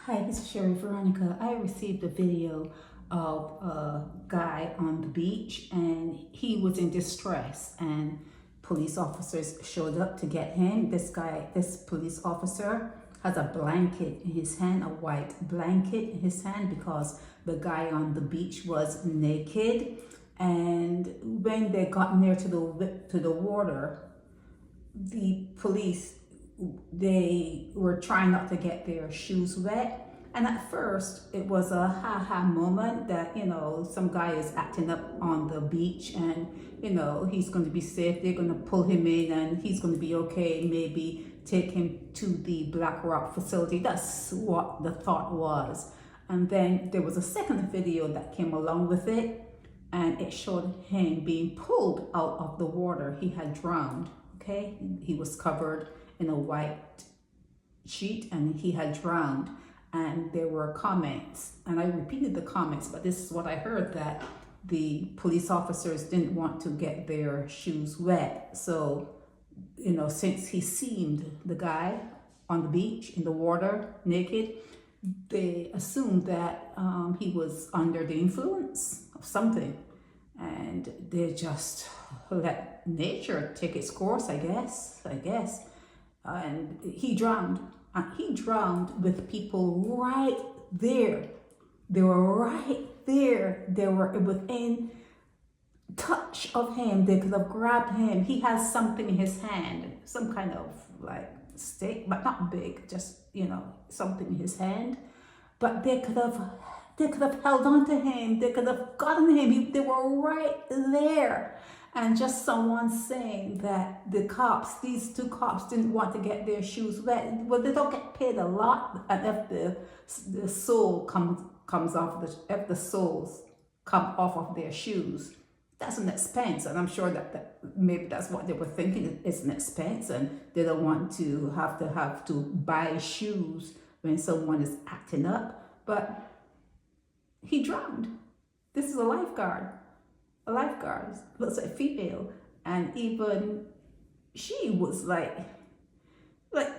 Hi, this is Sherry Veronica. I received a video of a guy on the beach and he was in distress and police officers showed up to get him. This police officer has a blanket in his hand, a white blanket in his hand because the guy on the beach was naked. And when they got near to the water, the police, they were trying not to get their shoes wet. And at first it was a ha-ha moment that, some guy is acting up on the beach and, he's going to be safe. They're going to pull him in and he's going to be okay. Maybe take him to the Black Rock facility. That's what the thought was. And then there was a second video that came along with it and it showed him being pulled out of the water. He had drowned. Okay, he was covered in a white sheet and he had drowned, and there were comments, and I repeated the comments, but this is what I heard, that the police officers didn't want to get their shoes wet. So, since he seemed, the guy on the beach in the water naked, they assumed that he was under the influence of something, and they just let nature take its course, I guess. And he drowned. And he drowned with people right there. They were right there. They were within touch of him. They could have grabbed him. He has something in his hand, some kind of like stick, but not big, just, something in his hand. But they could have held on to him. They could have gotten him. They were right there. And just someone saying that these two cops didn't want to get their shoes wet. Well, they don't get paid a lot. And if the sole comes off, if the soles come off of their shoes, that's an expense. And I'm sure that maybe that's what they were thinking. It's an expense, and they don't want to have to buy shoes when someone is acting up. But he drowned. This is a lifeguard. Looks like female, and even she was like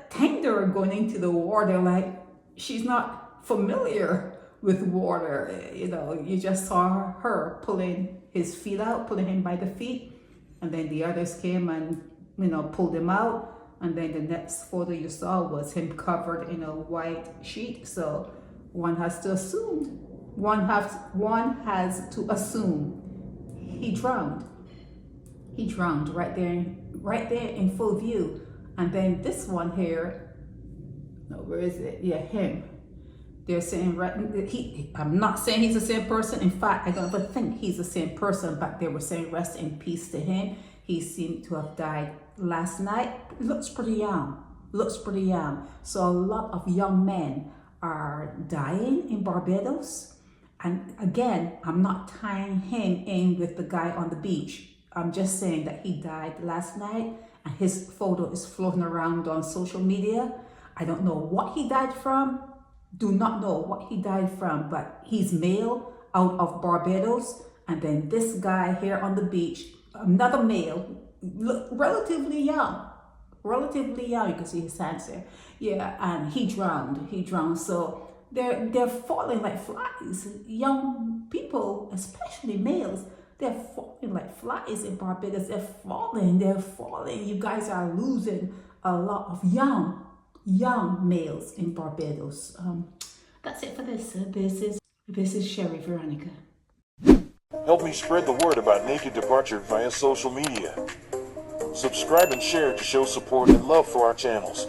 tender going into the water, like she's not familiar with water. You just saw her pulling his feet out, pulling him by the feet, and then the others came and pulled him out, and then the next photo you saw was him covered in a white sheet. So one has to assume he drowned. He drowned right there in full view. And then this one here, no, where is it? Yeah, him. They're saying, I'm not saying he's the same person. In fact, I don't even think he's the same person, but they were saying rest in peace to him. He seemed to have died last night. Looks pretty young. So a lot of young men are dying in Barbados. And again, I'm not tying him in with the guy on the beach. I'm just saying that he died last night and his photo is floating around on social media. I don't know what he died from. Do not know what he died from, but he's male, out of Barbados. And then this guy here on the beach, another male, relatively young. You can see his hands there. Yeah, and he drowned. So they're falling like flies. Young people, especially males, they're falling like flies in Barbados. They're falling. You guys are losing a lot of young males in Barbados. That's it for this. This is Sherry Veronica. Help me spread the word about Naked Departure via social media. Subscribe and share to show support and love for our channels.